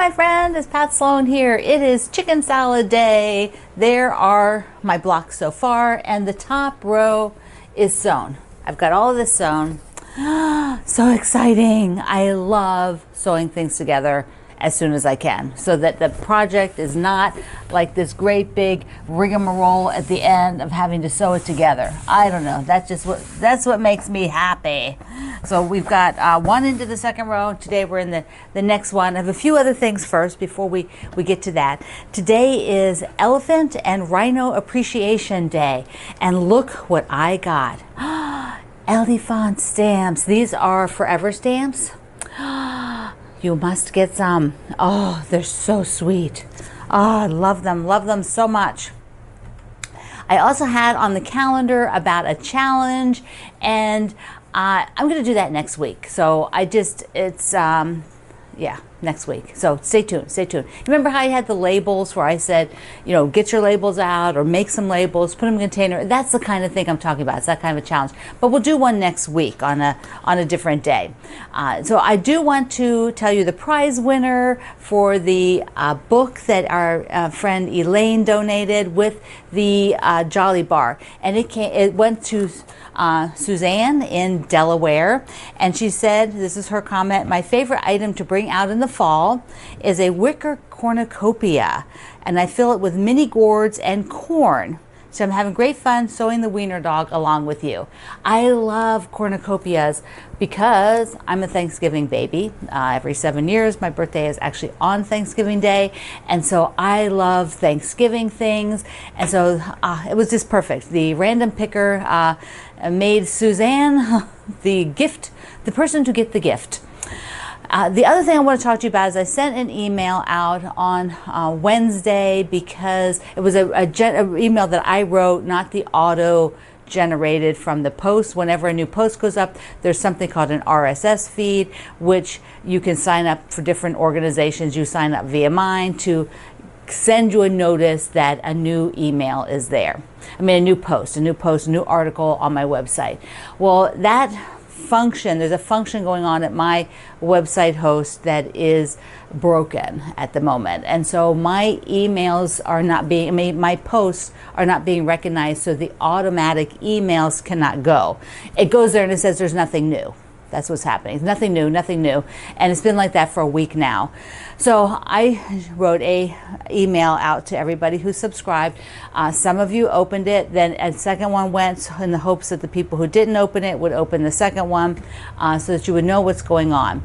my friend, it's Pat Sloan here. It is chicken salad day. There are my blocks so far, and the top row is sewn. I've got all of this sewn. So exciting. I love sewing things together as soon as I can, so that the project is not like this great big rigmarole at the end of having to sew it together. I don't know, that's what makes me happy. So we've got one into the second row. Today we're in the next one. I have a few other things first before we get to that. Today is Elephant and Rhino Appreciation Day, and look what I got. Elephant stamps. These are forever stamps. You must get some. Oh, they're so sweet. Oh, I love them so much. I also had on the calendar about a challenge, and I'm going to do that next week. So yeah, next week. So stay tuned. Remember how I had the labels where I said, get your labels out or make some labels, put them in a container. That's the kind of thing I'm talking about. It's that kind of a challenge. But we'll do one next week on a different day. So I do want to tell you the prize winner for the book that our friend Elaine donated with the Jolly Bar. And it went to Suzanne in Delaware, and she said, this is her comment, my favorite item to bring out in the fall is a wicker cornucopia, and I fill it with mini gourds and corn. So I'm having great fun sewing the wiener dog along with you. I love cornucopias because I'm a Thanksgiving baby. Every 7 years, my birthday is actually on Thanksgiving Day. And so I love Thanksgiving things. And so it was just perfect. The random picker made Suzanne the person to get the gift. The other thing I want to talk to you about is I sent an email out on Wednesday because it was a email that I wrote, not the auto generated from the post. Whenever a new post goes up, there's something called an RSS feed, which you can sign up for different organizations. You sign up via mine to send you a notice that a new email is there. I mean, a new post, a new article on my website. Well, there's a function going on at my website host that is broken at the moment, and so my emails are not being, my posts are not being recognized, so the automatic emails cannot go. It goes there and it says there's nothing new. That's what's happening. Nothing new. And it's been like that for a week now. So I wrote a email out to everybody who subscribed. Some of you opened it. Then a second one went in the hopes that the people who didn't open it would open the second one so that you would know what's going on.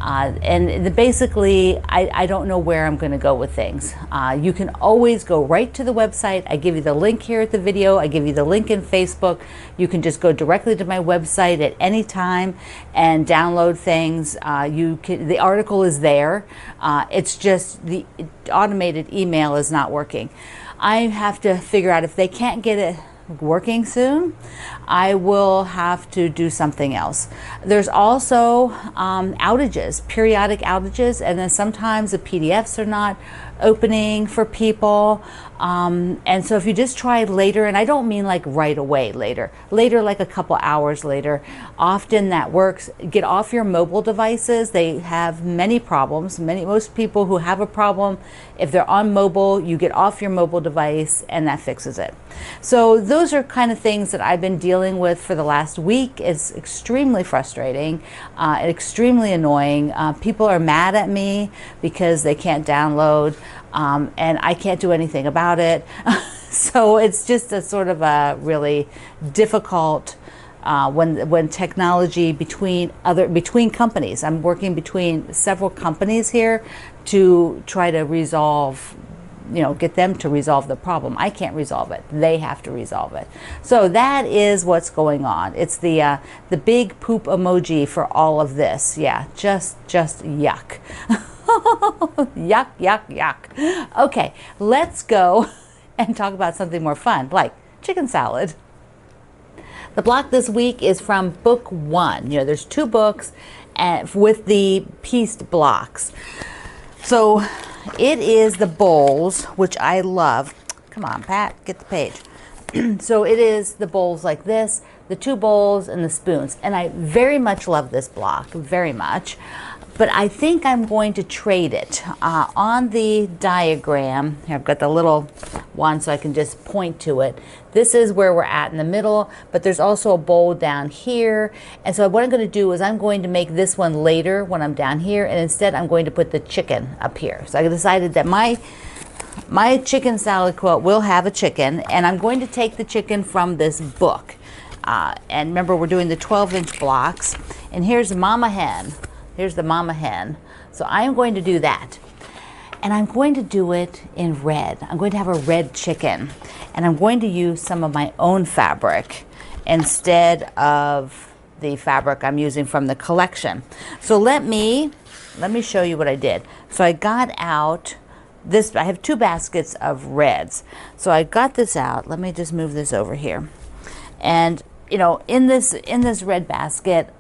And basically, I don't know where I'm going to go with things. You can always go right to the website. I give you the link here at the video. I give you the link in Facebook. You can just go directly to my website at any time and download things. The article is there. It's just the automated email is not working. I have to figure out if they can't get it working soon, I will have to do something else. There's also outages, periodic outages, and then sometimes the PDFs are not opening for people. And so if you just try later, and I don't mean like right away later like a couple hours later, often that works. Get off your mobile devices. They have many problems. Most people who have a problem, if they're on mobile, you get off your mobile device and that fixes it. So those are kind of things that I've been dealing with for the last week. It's extremely frustrating, and extremely annoying. People are mad at me because they can't download, and I can't do anything about it. So it's just a sort of a really difficult when technology between companies. I'm working between several companies here to try to resolve, get them to resolve the problem. I can't resolve it. They have to resolve it. So that is what's going on. It's the big poop emoji for all of this. Yeah, just yuck. Yuck, yuck, yuck. Okay, let's go and talk about something more fun, like chicken salad. The block this week is from book 1. There's 2 books with the pieced blocks. So it is the bowls, which I love. Come on, Pat, get the page. So it is the bowls like this, the 2 bowls and the spoons. And I very much love this block, very much. but I think I'm going to trade it. On the diagram, here I've got the little one so I can just point to it. This is where we're at in the middle, but there's also a bowl down here. And so what I'm going to do is I'm going to make this one later when I'm down here, and instead I'm going to put the chicken up here. So I decided that my chicken salad quilt will have a chicken, and I'm going to take the chicken from this book. And remember, we're doing the 12-inch blocks, and here's Mama Hen. Here's the Mama Hen. So I'm going to do that. And I'm going to do it in red. I'm going to have a red chicken. And I'm going to use some of my own fabric instead of the fabric I'm using from the collection. So let me show you what I did. So I got out this, I have 2 baskets of reds. So I got this out. Let me just move this over here. And you know, in this red basket,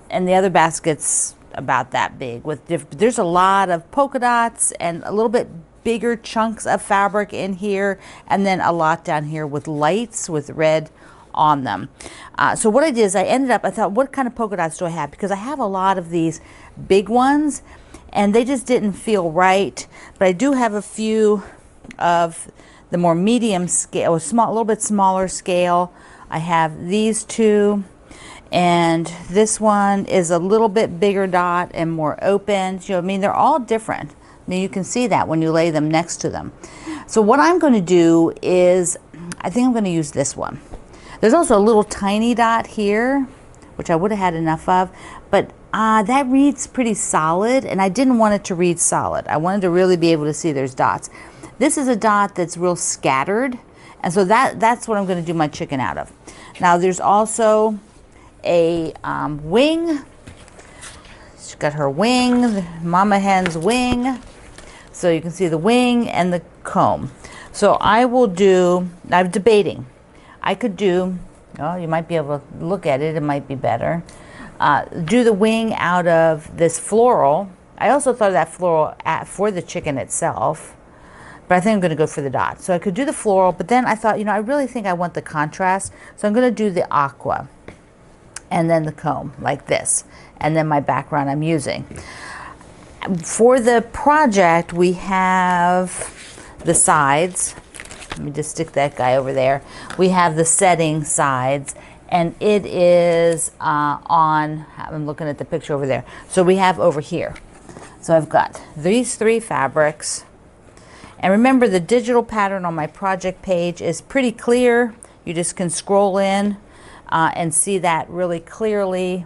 and the other basket's about that big, with there's a lot of polka dots and a little bit bigger chunks of fabric in here, and then a lot down here with lights with red on them. So what I did is I thought, what kind of polka dots do I have? Because I have a lot of these big ones and they just didn't feel right, but I do have a few of the more medium scale, a little bit smaller scale. I have these 2, and this one is a little bit bigger dot and more open. You know, I mean, they're all different. I mean, you can see that when you lay them next to them. So what I'm going to do is, I think I'm going to use this one. There's also a little tiny dot here, which I would have had enough of, but that reads pretty solid, and I didn't want it to read solid. I wanted to really be able to see there's dots. This is a dot that's real scattered, and so that's what I'm going to do my chicken out of. Now there's also a wing. She's got her wing, Mama Hen's wing. So you can see the wing and the comb. So I'm debating. I could do, oh, you might be able to look at it, it might be better. Do the wing out of this floral. I also thought of that floral for the chicken itself, but I think I'm going to go for the dot. So I could do the floral, but then I thought, you know, I really think I want the contrast. So I'm going to do the aqua and then the comb like this. And then my background I'm using. For the project, we have the sides. Let me just stick that guy over there. We have the setting sides, and it is I'm looking at the picture over there. So we have over here. So I've got these 3 fabrics. And remember, the digital pattern on my project page is pretty clear. You just can scroll in and see that really clearly.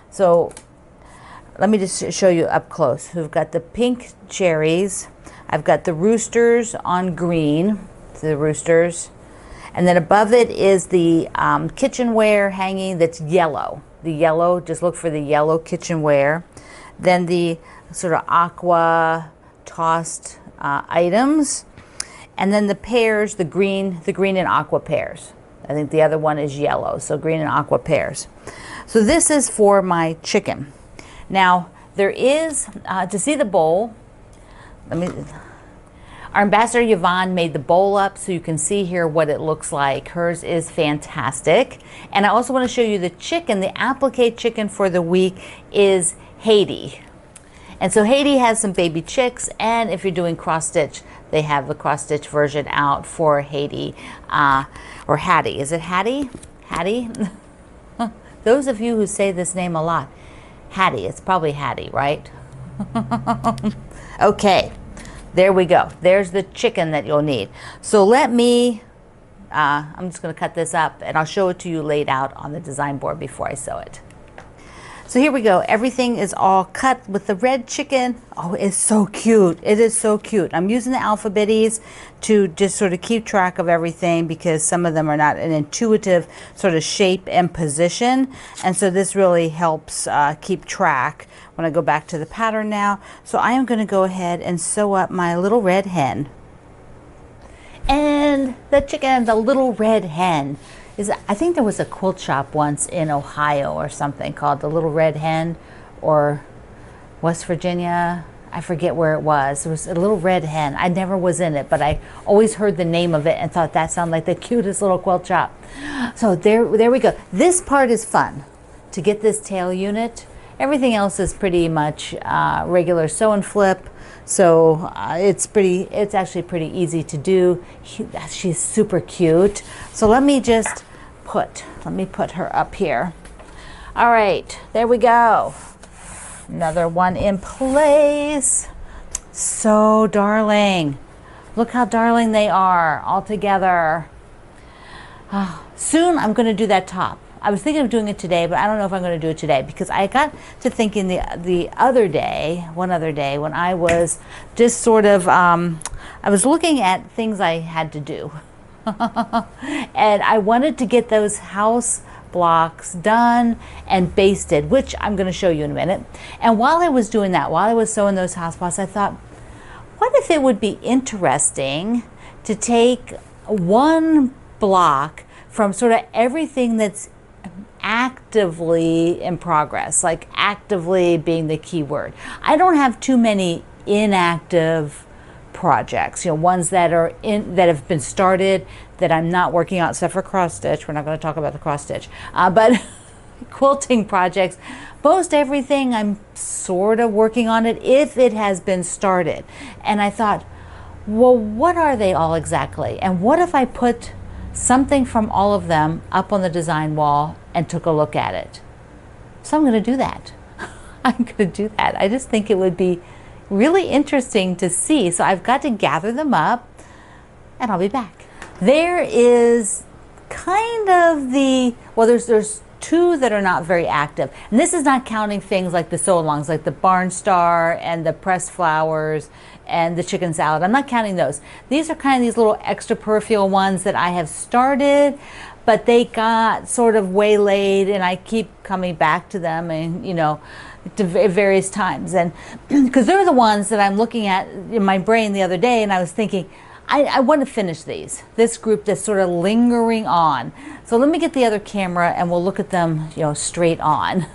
So let me just show you up close. We've got the pink cherries. I've got the roosters on green, the roosters. And then above it is the kitchenware hanging that's yellow. The yellow, just look for the yellow kitchenware. Then the sort of aqua tossed items, and then the pairs, the green and aqua pairs. I think the other one is yellow, so green and aqua pairs. So this is for my chicken. Now there is to see the bowl. Our ambassador Yvonne made the bowl up so you can see here what it looks like. Hers is fantastic. And I also want to show you the chicken. The applique chicken for the week is Haiti. And so Haiti has some baby chicks, and if you're doing cross stitch, they have the cross stitch version out for Haiti, or Hattie. Is it Hattie? Hattie? Those of you who say this name a lot, Hattie, it's probably Hattie, right? Okay, there we go. There's the chicken that you'll need. So let me, I'm just gonna cut this up and I'll show it to you laid out on the design board before I sew it. So here we go. Everything is all cut with the red chicken. Oh, it's so cute. It is so cute. I'm using the alphabetties to just sort of keep track of everything because some of them are not an intuitive sort of shape and position. And so this really helps keep track when I go back to the pattern now. So I am going to go ahead and sew up my little red hen. And the chicken, the little red hen. I think there was a quilt shop once in Ohio or something called the Little Red Hen, or West Virginia. I forget where it was. It was a Little Red Hen. I never was in it, but I always heard the name of it and thought that sounded like the cutest little quilt shop. So there we go. This part is fun, to get this tail unit Everything else is pretty much regular sew and flip. So it's actually pretty easy to do. She's super cute. So let me put her up here. All right, there we go. Another one in place. So darling. Look how darling they are all together. Soon I'm going to do that top. I was thinking of doing it today, but I don't know if I'm going to do it today because I got to thinking one other day when I was just sort of, I was looking at things I had to do. And I wanted to get those house blocks done and basted, which I'm going to show you in a minute. And while I was doing that, while I was sewing those house blocks, I thought, what if it would be interesting to take one block from sort of everything that's actively in progress, like actively being the key word. I don't have too many inactive projects, ones that have been started that I'm not working on, except for cross stitch. We're not going to talk about the cross stitch, but quilting projects, most everything I'm sort of working on it if it has been started. And I thought, well, what are they all exactly? And what if I put something from all of them up on the design wall and took a look at it? So I'm going to do that. I'm going to do that. I just think it would be really interesting to see. So I've got to gather them up and I'll be back. There is kind of there's two that are not very active. And this is not counting things like the sew-alongs, like the Barn Star and the pressed flowers and the chicken salad. I'm not counting those. These are kind of these little extra peripheral ones that I have started, but they got sort of waylaid and I keep coming back to them and, to various times. And because they're the ones that I'm looking at in my brain the other day and I was thinking, I want to finish this group that's sort of lingering on. So let me get the other camera and we'll look at them, straight on.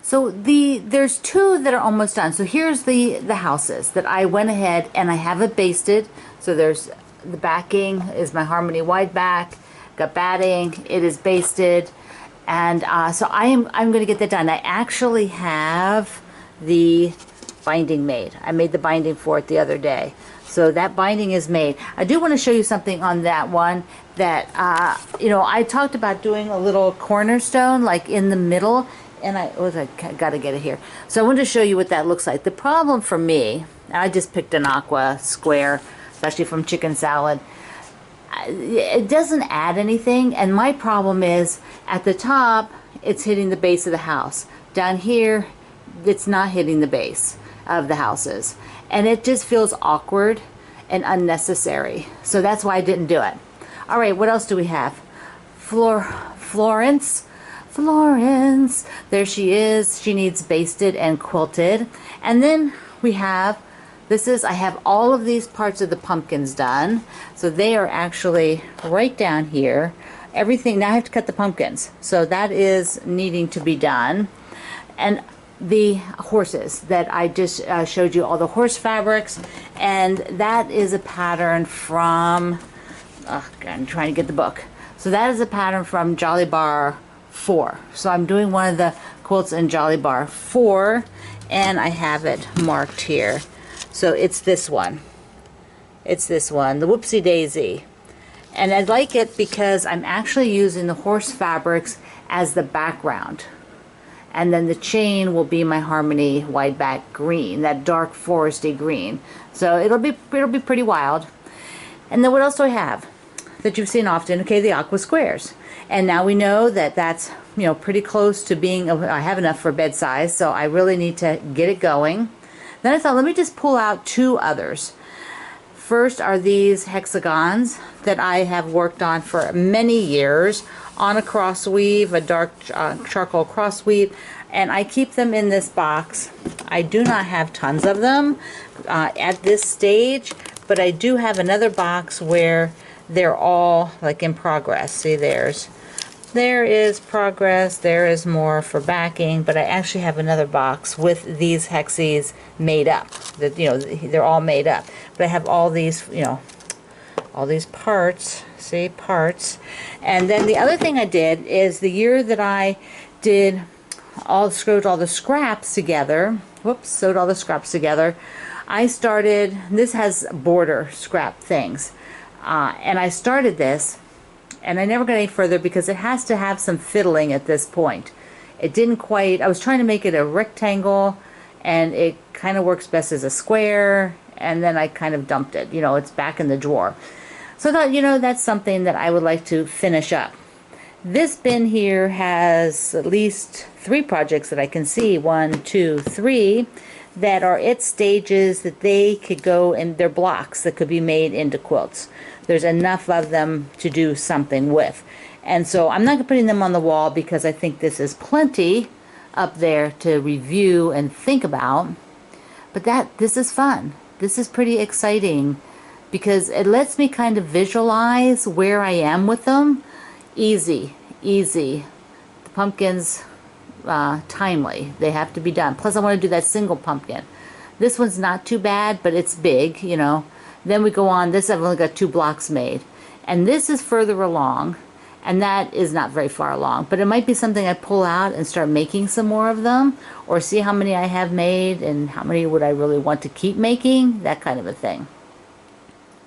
So there's two that are almost done. So here's the houses that I went ahead and I have it basted. So there's the backing is my Harmony wide back, got batting, it is basted. And so I'm going to get that done. I actually have the binding made. I made the binding for it the other day. So that binding is made. I do want to show you something on that one that, I talked about doing a little cornerstone like in the middle, and I got to get it here. So I wanted to show you what that looks like. The problem for me, I just picked an aqua square, especially from chicken salad. It doesn't add anything, and my problem is at the top, it's hitting the base of the house. Down here, it's not hitting the base of the houses. And it just feels awkward and unnecessary. So that's why I didn't do it. All right, what else do we have? Florence. There she is. She needs basted and quilted. And then we have, I have all of these parts of the pumpkins done. So they are actually right down here. Everything, now I have to cut the pumpkins. So that is needing to be done. And the horses that I just showed you, all the horse fabrics, and that is a pattern from, I'm trying to get the book. So that is a pattern from Jolly Bar 4. So I'm doing one of the quilts in Jolly Bar 4, and I have it marked here. So it's this one. the Whoopsie Daisy. And I like it because I'm actually using the horse fabrics as the background. And then the chain will be my Harmony wide back green, that dark foresty green. So it'll be pretty wild. And then what else do I have that you've seen often? Okay, the aqua squares. And now we know that that's pretty close to being, I have enough for bed size, so I really need to get it going. Then I thought, let me just pull out two others. First are these hexagons that I have worked on for many years on a cross weave, a dark charcoal cross weave, and I keep them in this box. I do not have tons of them at this stage, but I do have another box where they're all like in progress. See, there is progress, there is more for backing, but I actually have another box with these hexes made up. That they're all made up. But I have all these, all these parts, see, parts. And then the other thing I did is the year that I did sewed all the scraps together, sewed all the scraps together, I started, this has border scrap things, and I started this, and I never got any further because it has to have some fiddling at this point. It didn't quite, I was trying to make it a rectangle, and it kind of works best as a square, and then I kind of dumped it. You know, it's back in the drawer. So I thought, you know, that's something that I would like to finish up. This bin here has at least 3 projects that I can see, 1, 2, 3, that are at stages that they could go in, their blocks that could be made into quilts. There's enough of them to do something with. And so I'm not putting them on the wall because I think this is plenty up there to review and think about. But this is fun. This is pretty exciting because it lets me kind of visualize where I am with them. Easy. The pumpkins, timely. They have to be done. Plus I want to do that single pumpkin. This one's not too bad, but it's big, you know. Then we go on. This I've only got 2 blocks made. And this is further along. And that is not very far along. But it might be something I pull out and start making some more of them. Or see how many I have made and how many would I really want to keep making. That kind of a thing.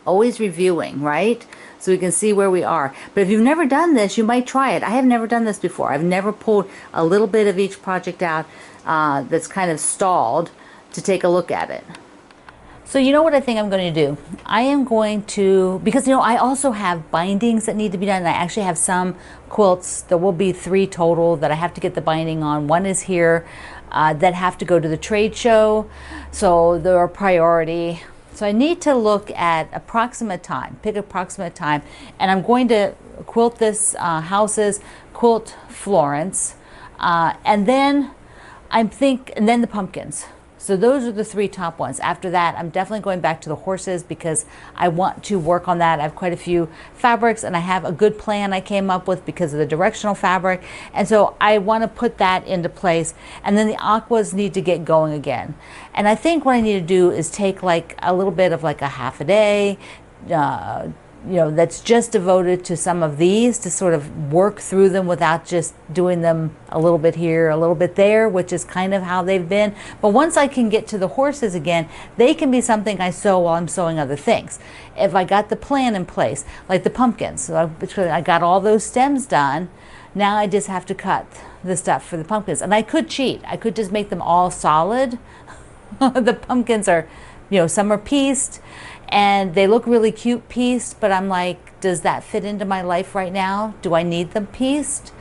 Always reviewing, right? So we can see where we are. But if you've never done this, you might try it. I have never done this before. I've never pulled a little bit of each project out that's kind of stalled to take a look at it. So you know what I think I'm going to do? I am going to, because you know, I also have bindings that need to be done. I actually have some quilts. There will be 3 total that I have to get the binding on. 1 is here that have to go to the trade show. So they're a priority. So I need to look at approximate time, pick approximate time, and I'm going to quilt this houses, quilt Florence, and then and then the pumpkins. So those are the 3 top ones. After that, I'm definitely going back to the horses because I want to work on that. I have quite a few fabrics and I have a good plan I came up with because of the directional fabric. And so I want to put that into place. And then the aquas need to get going again. And I think what I need to do is take like a little bit of like a half a day, you know, that's just devoted to some of these to sort of work through them without just doing them a little bit here, a little bit there, which is kind of how they've been. But once I can get to the horses again, they can be something I sew while I'm sewing other things. If I got the plan in place, like the pumpkins, so I got all those stems done, now I just have to cut the stuff for the pumpkins. And I could cheat. I could just make them all solid. The pumpkins are, you know, some are pieced. And they look really cute pieced, but I'm like, does that fit into my life right now? Do I need them pieced?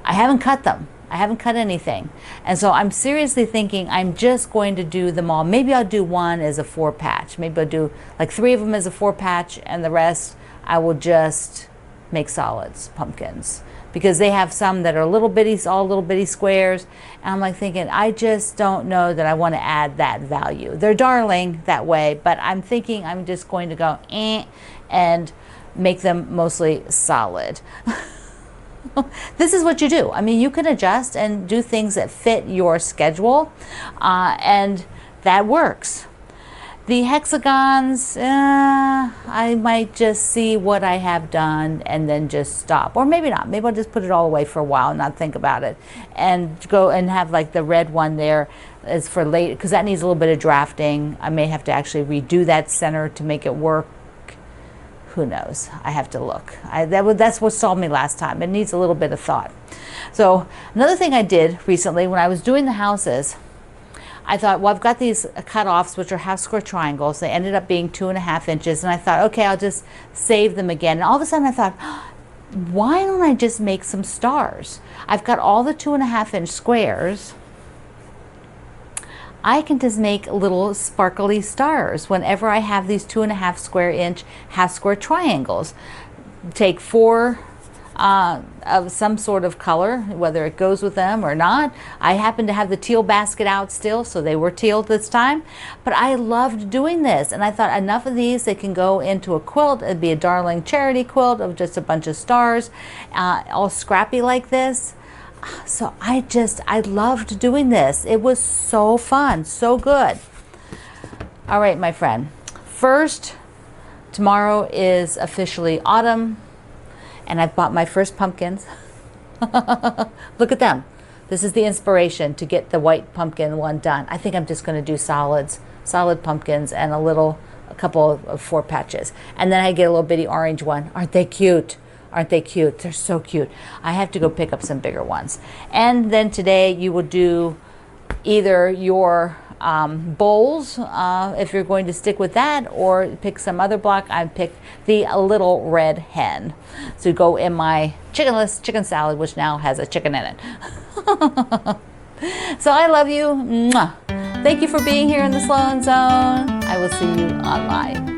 I haven't cut them. I haven't cut anything. And so I'm seriously thinking I'm just going to do them all. Maybe I'll do 1 as a 4 patch. Maybe I'll do like 3 of them as a 4 patch and the rest I will just make solids, pumpkins. Because they have some that are little bitty, all little bitty squares. And I'm like thinking, I just don't know that I want to add that value. They're darling that way, but I'm thinking I'm just going to go and make them mostly solid. This is what you do. I mean, you can adjust and do things that fit your schedule, and that works. The hexagons, I might just see what I have done and then just stop. Or maybe not. Maybe I'll just put it all away for a while and not think about it. And go and have like the red one there is for later, because that needs a little bit of drafting. I may have to actually redo that center to make it work. Who knows? I have to look. That's what stalled me last time. It needs a little bit of thought. So another thing I did recently when I was doing the houses, I thought, well, I've got these cut-offs, which are half-square triangles. They ended up being 2.5 inches. And I thought, okay, I'll just save them again. And all of a sudden I thought, why don't I just make some stars? I've got all the 2.5-inch squares. I can just make little sparkly stars whenever I have these 2.5 square inch half-square triangles. Take 4 of some sort of color, whether it goes with them or not. I happen to have the teal basket out still, so they were teal this time. But I loved doing this, and I thought enough of these, they can go into a quilt. It'd be a darling charity quilt of just a bunch of stars, all scrappy like this. So I loved doing this. It was so fun, so good. All right, my friend. First, tomorrow is officially autumn. And I've bought my first pumpkins. Look at them. This is the inspiration to get the white pumpkin one done. I think I'm just going to do solids, solid pumpkins, and a couple of 4 patches. And then I get a little bitty orange one. Aren't they cute? Aren't they cute? They're so cute. I have to go pick up some bigger ones. And then today you will do either your bowls, if you're going to stick with that, or pick some other block. I picked the little red hen. So go in my chickenless chicken salad, which now has a chicken in it. So I love you. Mwah. Thank you for being here in the Sloan Zone. I will see you online.